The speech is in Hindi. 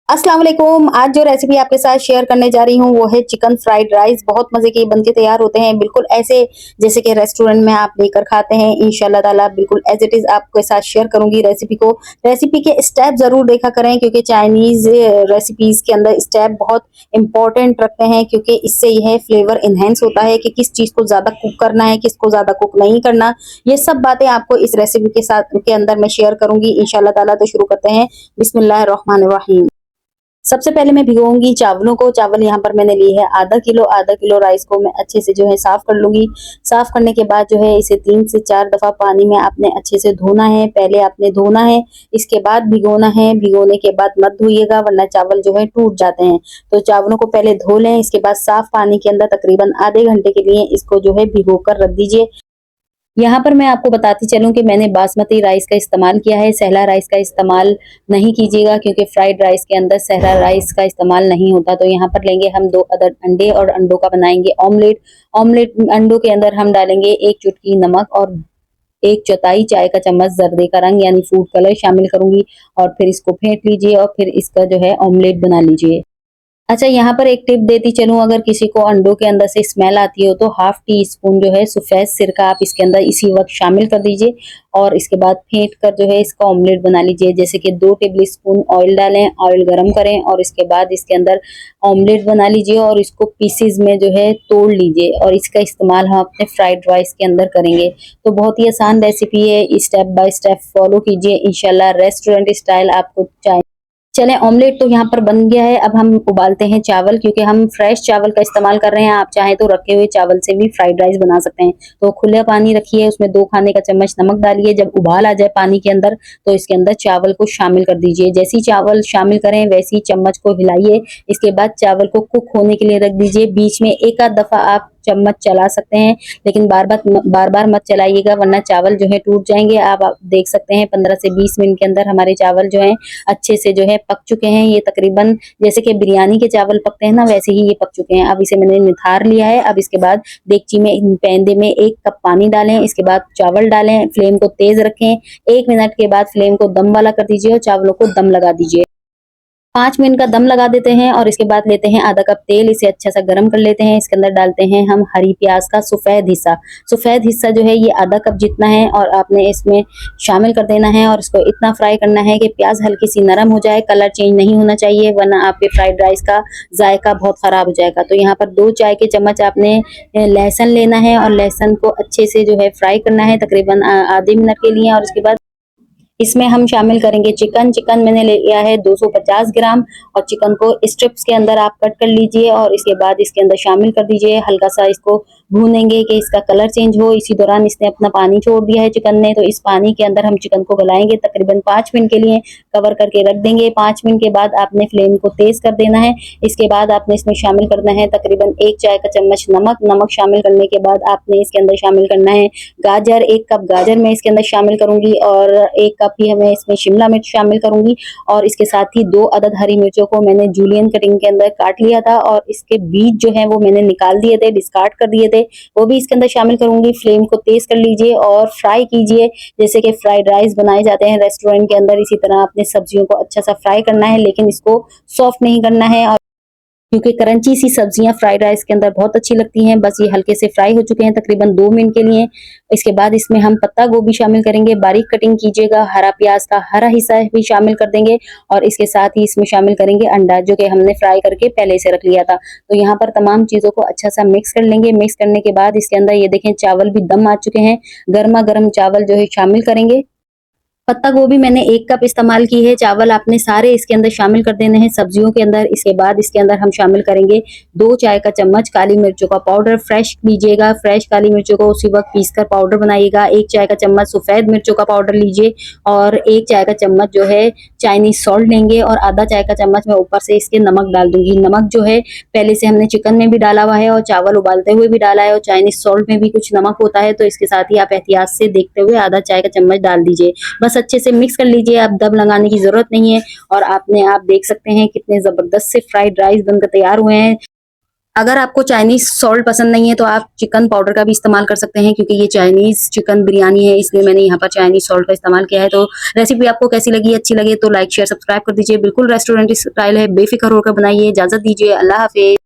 अस्सलाम वालेकुम। आज जो रेसिपी आपके साथ शेयर करने जा रही हूँ वो है चिकन फ्राइड राइस। बहुत मज़े के बन के तैयार होते हैं, बिल्कुल ऐसे जैसे कि रेस्टोरेंट में आप लेकर खाते हैं। इंशाल्लाह ताला बिल्कुल एज़ इट इज़ आपके साथ शेयर करूँगी रेसिपी को। रेसिपी के स्टेप ज़रूर देखा करें क्योंकि चाइनीज़ रेसिपीज़ के अंदर स्टेप बहुत इम्पोर्टेंट रखते हैं, क्योंकि इससे यह फ्लेवर एनहांस होता है कि किस चीज़ को ज़्यादा कुक करना है, किसको ज़्यादा कुक नहीं करना। ये सब बातें आपको इस रेसिपी के अंदर मैं शेयर करूँगी इंशाल्लाह ताला। तो शुरू करते हैं। बिस्मिल्लाहिर्रहमानिर्रहीम। सबसे पहले मैं भिगोऊँगी चावलों को। चावल यहाँ पर मैंने लिए हैं आधा किलो राइस को मैं अच्छे से जो है साफ़ कर लूँगी। साफ़ करने के बाद जो है इसे 3 से 4 दफ़ा पानी में आपने अच्छे से धोना है। पहले आपने धोना है, इसके बाद भिगोना है। भिगोने के बाद मत धोइएगा वरना चावल जो है टूट जाते हैं। तो चावलों को पहले धो लें, इसके बाद साफ़ पानी के अंदर तकरीबन आधे घंटे के लिए इसको जो है भिगो कर रख दीजिए। यहाँ पर मैं आपको बताती चलूँ कि मैंने बासमती राइस का इस्तेमाल किया है, सहला राइस का इस्तेमाल नहीं कीजिएगा क्योंकि फ्राइड राइस के अंदर सहला राइस का इस्तेमाल नहीं होता। तो यहाँ पर लेंगे हम 2 अदद अंडे और अंडों का बनाएँगे ऑमलेट। ऑमलेट अंडों के अंदर हम डालेंगे 1 चुटकी नमक और 1 चौथाई चाय का चम्मच ज़र्दे का रंग यानी फूड कलर शामिल करूँगी और फिर इसको फेंट लीजिए और फिर इसका जो है ऑमलेट बना लीजिए। अच्छा, यहाँ पर एक टिप देती चलूँ, अगर किसी को अंडों के अंदर से स्मेल आती हो तो हाफ टी स्पून जो है सफ़ेद सिरका आप इसके अंदर इसी वक़्त शामिल कर दीजिए और इसके बाद फेंट कर जो है इसका ऑमलेट बना लीजिए। जैसे कि 2 टेबल स्पून ऑयल डालें, ऑयल गरम करें और इसके बाद इसके अंदर ऑमलेट बना लीजिए और इसको पीसेज़ में जो है तोड़ लीजिए और इसका इस्तेमाल हम अपने फ्राइड राइस के अंदर करेंगे। तो बहुत ही आसान रेसिपी है, स्टेप बाय स्टेप फॉलो कीजिए, इंशाल्लाह रेस्टोरेंट स्टाइल आपको चाय। चलें, ऑमलेट तो यहाँ पर बन गया है। अब हम उबालते हैं चावल, क्योंकि हम फ्रेश चावल का इस्तेमाल कर रहे हैं। आप चाहें तो रखे हुए चावल से भी फ्राइड राइस बना सकते हैं। तो खुला पानी रखिए, उसमें 2 खाने का चम्मच नमक डालिए। जब उबाल आ जाए पानी के अंदर तो इसके अंदर चावल को शामिल कर दीजिए। जैसे ही चावल शामिल करें वैसे ही चम्मच को हिलाइए। इसके बाद चावल को कुक होने के लिए रख दीजिए। बीच में एक आध दफ़ा आप चम्मच चला सकते हैं, लेकिन बार-बार मत चलाइएगा वरना चावल जो है टूट जाएँगे। आप देख सकते हैं 15 से 20 मिनट के अंदर हमारे चावल जो हैं अच्छे से जो है पक चुके हैं। ये तकरीबन जैसे कि बिरयानी के चावल पकते हैं ना, वैसे ही ये पक चुके हैं। अब इसे मैंने निथार लिया है। अब इसके बाद देगची में पैंदे में 1 कप पानी डालें, इसके बाद चावल डालें, फ्लेम को तेज़ रखें। 1 मिनट के बाद फ्लेम को दम वाला कर दीजिए और चावलों को दम लगा दीजिए। 5 मिनट का दम लगा देते हैं और इसके बाद लेते हैं आधा कप तेल, इसे अच्छा सा गरम कर लेते हैं। इसके अंदर डालते हैं हम हरी प्याज का सफ़ेद हिस्सा। सफ़ेद हिस्सा जो है ये आधा कप जितना है और आपने इसमें शामिल कर देना है और इसको इतना फ्राई करना है कि प्याज हल्की सी नरम हो जाए, कलर चेंज नहीं होना चाहिए वरना आपके फ्राइड राइस का जायका बहुत ख़राब हो जाएगा। तो यहाँ पर 2 चाय के चम्मच आपने लहसुन लेना है और लहसुन को अच्छे से जो है फ्राई करना है तकरीबन आधे मिनट के लिए और उसके बाद इसमें हम शामिल करेंगे चिकन। चिकन मैंने ले लिया है 250 ग्राम और चिकन को स्ट्रिप्स के अंदर आप कट कर लीजिए और इसके बाद इसके अंदर शामिल कर दीजिए। हल्का सा इसको भूनेंगे कि इसका कलर चेंज हो। इसी दौरान इसने अपना पानी छोड़ दिया है चिकन ने, तो इस पानी के अंदर हम चिकन को गलाएंगे तकरीबन 5 मिनट के लिए कवर करके रख देंगे। 5 मिनट के बाद आपने फ्लेम को तेज़ कर देना है। इसके बाद आपने इसमें शामिल करना है तकरीबन 1 चाय का चम्मच नमक। नमक शामिल करने के बाद आपने इसके अंदर शामिल करना है गाजर। 1 कप गाजर मैं इसके अंदर शामिल करूँगी और 1 कप ही मैं इसमें शिमला मिर्च शामिल करूँगी और इसके साथ ही 2 अदद हरी मिर्चों को मैंने जूलियन कटिंग के अंदर काट लिया था और इसके बीज जो हैं वो मैंने निकाल दिए थे, डिस्कार्ड कर दिए थे, वो भी इसके अंदर शामिल करूँगी। फ्लेम को तेज़ कर लीजिए और फ्राई कीजिए जैसे कि फ्राइड राइस बनाए जाते हैं रेस्टोरेंट के अंदर। इसी तरह अपने सब्जियों को अच्छा सा फ्राई करना है, लेकिन इसको सॉफ्ट नहीं करना है और क्योंकि क्रंची सी सब्जियां फ्राइड राइस के अंदर बहुत अच्छी लगती हैं। बस ये हल्के से फ्राई हो चुके हैं तकरीबन 2 मिनट के लिए। इसके बाद इसमें हम पत्ता गोभी शामिल करेंगे, बारीक कटिंग कीजिएगा। हरा प्याज का हरा हिस्सा भी शामिल कर देंगे और इसके साथ ही इसमें शामिल करेंगे अंडा जो कि हमने फ्राई करके पहले से रख लिया था। तो यहाँ पर तमाम चीज़ों को अच्छा सा मिक्स कर लेंगे। मिक्स करने के बाद इसके अंदर ये देखें चावल भी दम आ चुके हैं। गर्मा गर्म चावल जो है शामिल करेंगे। पत्ता गोभी मैंने 1 कप इस्तेमाल की है। चावल आपने सारे इसके अंदर शामिल कर देने हैं सब्जियों के अंदर। इसके बाद इसके अंदर हम शामिल करेंगे 2 चाय का चम्मच काली मिर्चों का पाउडर। फ्रेश लीजिएगा, फ्रेश काली मिर्चों को उसी वक्त पीस कर पाउडर बनाइएगा। 1 चाय का चम्मच सफ़ेद मिर्चों का पाउडर लीजिए और 1 चाय का चम्मच जो है चाइनीज़ सॉल्ट लेंगे और आधा चाय का चम्मच मैं ऊपर से इसके नमक डाल दूंगी। नमक जो है पहले से हमने चिकन में भी डाला हुआ है और चावल उबालते हुए भी डाला है और चाइनीज़ सॉल्ट में भी कुछ नमक होता है, तो इसके साथ ही आप एहतियात से देखते हुए आधा चाय का चम्मच डाल दीजिए। बस अच्छे से मिक्स कर लीजिए। अब दम लगाने की ज़रूरत नहीं है और आप देख सकते हैं कितने ज़बरदस्त से फ्राइड राइस बनकर तैयार हुए हैं। अगर आपको चाइनीज़ सॉल्ट पसंद नहीं है तो आप चिकन पाउडर का भी इस्तेमाल कर सकते हैं, क्योंकि ये चाइनीज़ चिकन बिरयानी है, इसलिए मैंने यहाँ पर चाइनीज़ सॉल्ट का इस्तेमाल किया है। तो रेसिपी आपको कैसी लगी, अच्छी लगे तो लाइक शेयर सब्सक्राइब कर दीजिए। बिल्कुल रेस्टोरेंट स्टाइल है, बेफिक्र होकर बनाइए। इजाज़त दीजिए, अल्लाह हाफ़िज़।